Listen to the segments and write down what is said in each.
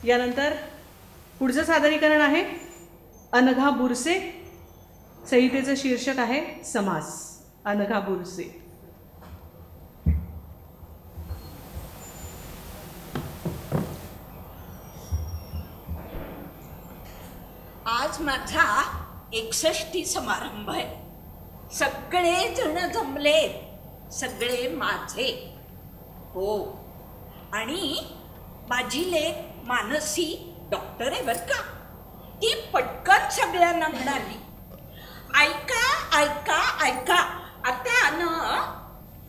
यानंतर पुढचं सादरीकरण आहे अनघा बुरसे. संहितेचं शीर्षक आहे समास. अनघा बुरसे. आज माझा 61 समारंभ आहे. सगळे जण जमले, सगळे माझे. हो, आणि माझी लेक मानसी डॉक्टर आहे बरं का. ती पटकन सगळ्यांना म्हणाली, ऐका ऐका ऐका आता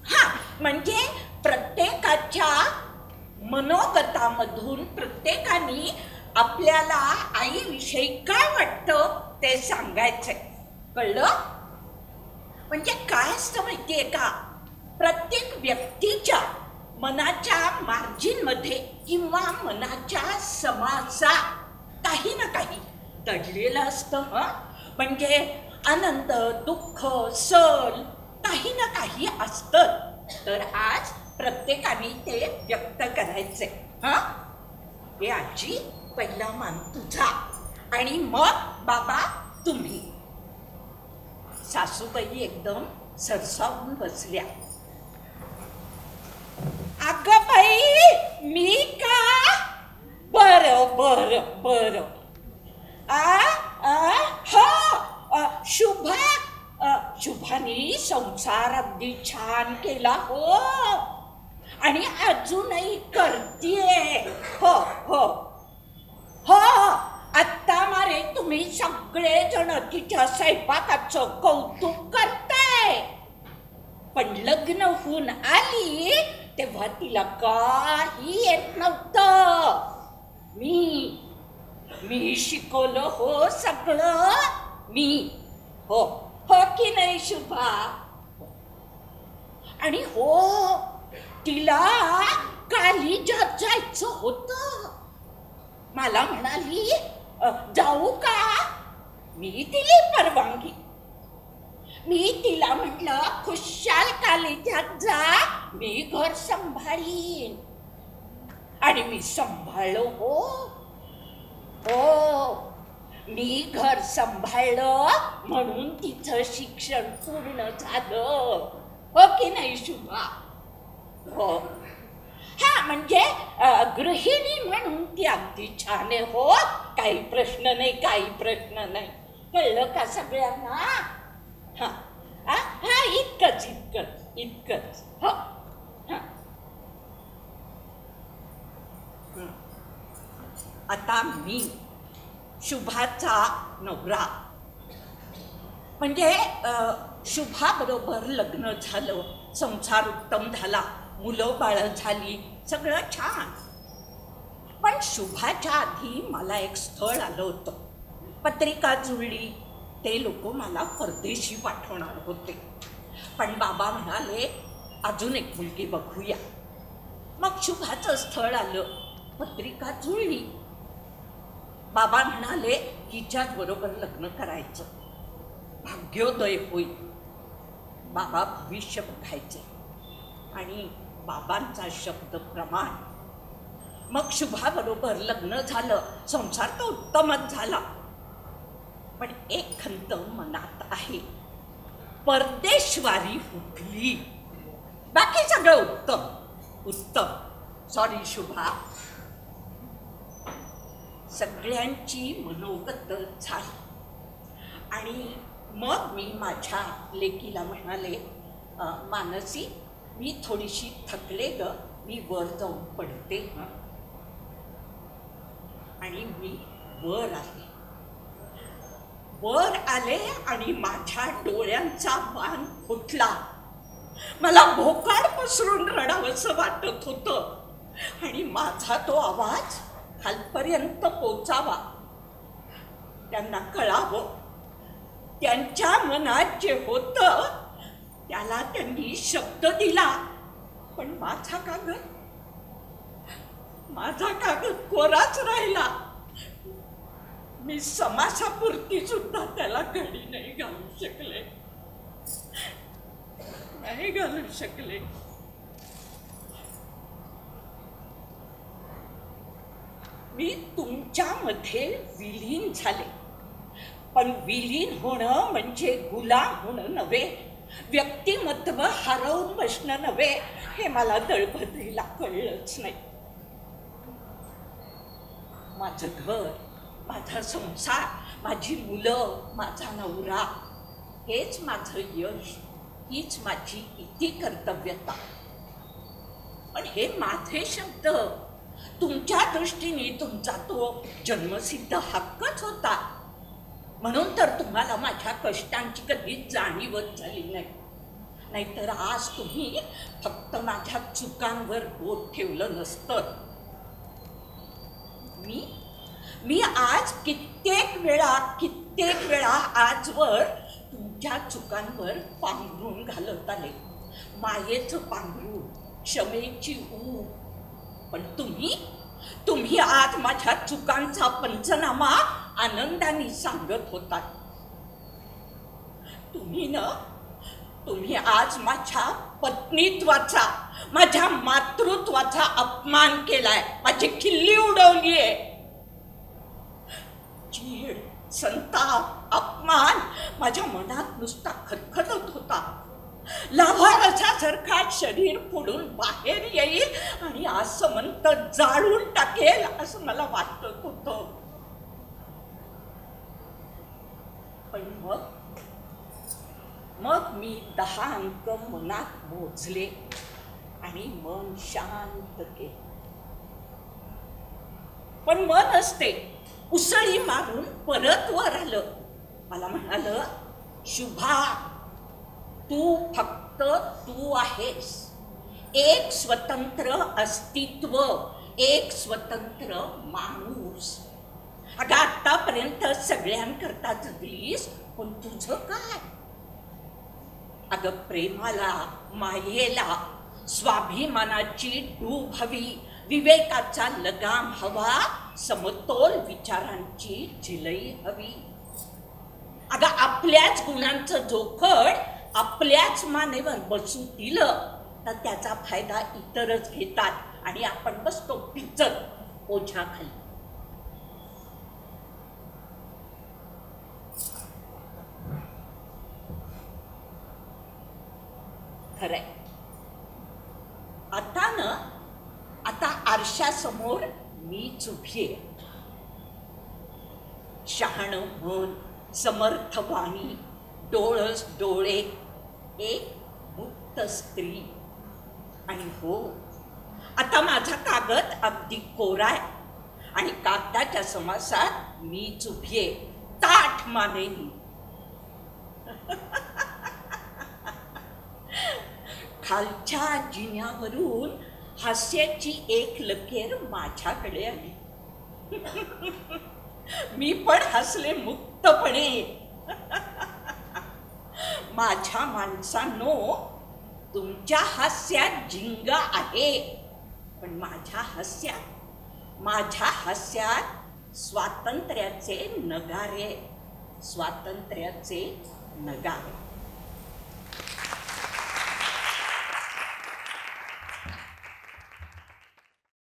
हा म्हणजे प्रत्येकाच्या मनोगतामधून प्रत्येकाने आपल्याला आईविषयी काय वाटतं ते सांगायचंय. कळलं? म्हणजे काय असतं माहितीये का, प्रत्येक व्यक्तीच्या मनाच्या मार्जिनमध्ये किंवा मनाच्या समासात काही ना काही दडलेलं असतं. म्हणजे आनंद, दुःख, सल काही ना काही असतं. तर आज प्रत्येकाने ते व्यक्त करायचंय. हे आजी पहिला मान तुझा, आणि मग बाबा तुम्ही. सासूबाई एकदम सरसावून बसल्या. अगं बाई मी का? बरं बरं बरं. शुभाने संसार अगदी छान केला हो, आणि अजूनही करतीये. हो हो हो. आत्ता मारे तुम्ही सगळे जण तिच्या स्वयंपाकाचं कौतुक करताय, पण लग्न होऊन आली तेव्हा तिला काही येत नव्हतं. मी शिकवलं हो सगळं मी. हो हो की नाही शुभा? आणि हो, तिला कॉलेजात जायचं होतं. मला म्हणाली जाऊ का? मी दिली परवानगी. मी तिला म्हटलं खुशाल कॉलेजात जा, मी घर सांभाळीन. आणि मी सांभाळलो हो. हो, मी घर सांभाळलं म्हणून तिचं शिक्षण पूर्ण झालं. हो की नाही शुभा? हो. हा म्हणजे गृहिणी म्हणून ती अगदी छान आहे हो. काही प्रश्न नाही, काही प्रश्न नाही. कळलं का सगळ्यांना? हा हा इतकंच इतकंच इतकंच. हो हा. आता मी शुभाचा नवरा. म्हणजे शुभा बरोबर लग्न झालं, संसार उत्तम झाला, मुलं बाळं झाली, सगळं छान. पण शुभाच्या आधी मला एक स्थळ आलं होतं. पत्रिका जुळली, ते लोक मला परदेशी पाठवणार होते. पण बाबा म्हणाले अजून एक मुलगी बघूया. मग शुभाचं स्थळ आलं, पत्रिका जुळली. बाबा म्हणाले हिच्याच बरोबर लग्न करायचं, भाग्योदय होईल. बाबा भविष्य बघायचे, आणि बाबांचा शब्द प्रमाण. मग शुभाबरोबर लग्न झालं, संसार तर उत्तमच झाला. पण एक खंत मनात आहे, परदेशवारी हुकली. बाकी सगळं उत्तम उत्तम. सॉरी शुभा. सगळ्यांची मनोगत झाली. आणि मग मी माझ्या लेकीला म्हणाले, मानसी मी थोडीशी थकले ग, मी वर जाऊन पडते. आणि मी वर आले आणि माझ्या डोळ्यांचा बाण फुटला. मला भोकाड पसरून रडावंसं वाटत होतं, आणि माझा तो आवाज खालपर्यंत पोचावा, त्यांना कळावं. त्यांच्या मनात जे होतं त्याला त्यांनी शब्द दिला. पण माझा कागद कोराच राहिला. मी समासापुरती सुद्धा त्याला घडी नाही घालू शकले. मी तुमच्यामध्ये विलीन झाले, पण विलीन होणं म्हणजे गुलाम होणं नव्हे, व्यक्तिमत्व हरवून बसणं नव्हे, हे मला दळभद्रीला कळलंच नाही. माझं घर, माझा संसार, माझी मुलं, माझा नवरा, हेच माझं यश, हीच माझी इति कर्तव्यता. पण हे माझे शब्द तुमच्या दृष्टीने तुमचा तो जन्मसिद्ध हक्कच होता, म्हणून तर तुम्हाला माझ्या कष्टांची कधीच जाणीवच झाली नाही. नाहीतर आज तुम्ही फक्त माझ्या चुकांवर बोट ठेवलं नसतं. मी आज कित्येक वेळा आजवर तुमच्या चुकांवर पांघरून घालत आले, मायेचं पांघरून, क्षमेची ऊब. पण तुम्ही आज माझ्या चुकांचा पंचनामा आनंदाने सांगत होतात. तुम्ही आज माझ्या पत्नीत्वाचा, माझ्या मातृत्वाचा अपमान केलाय, माझी खिल्ली उडवलीये. चीड, संताप, अपमान माझ्या मनात नुसता खदखदत होता. लाभारसासारखा शरीर फोडून बाहेर येईल आणि आसमंत जाळून टाकेल असं मला वाटत होतं. पण मग मी 10 अंक मनात मोजले आणि मन शांत केले. पण मन असते उसळी मारून परत वर आलं. मला म्हणालं, शुभा, तू फक्त तू आहेस, एक स्वतंत्र अस्तित्व, एक स्वतंत्र माणूस. अगं आतापर्यंत सगळ्यांकरता जगलीस, पण तुझं काय? अगं प्रेमाला, मायेला, स्वाभिमानाची डूब हवी, विवेकाचा लगाम हवा, समतोल विचारांची झिलई हवी. अगं आपल्याच गुणांचं जोखड आपल्याच मानेवर बसू दिलं तर त्याचा फायदा इतरच घेतात आणि आपण बसतो पिचत ओझ्याखाली. खरंय, आता आरशासमोर मीच उभी आहे. शहाणं मन, समर्थ वाणी, डोळस डोळे, एक मुक्त स्त्री. आणि हो, आता माझा कागद अगदी कोरा आहे आणि कागदाच्या समासात मीच उभी आहे, ताठ मानेनी. खालच्या जिन्यावरून हास्याची एक लकेर माझ्याकडे आली. मी पण हसले मुक्तपणे. माझ्या माणसांनो, तुमच्या हास्यात झिंगा आहे, पण माझ्या हास्यात स्वातंत्र्याचे नगारे, स्वातंत्र्याचे नगारे.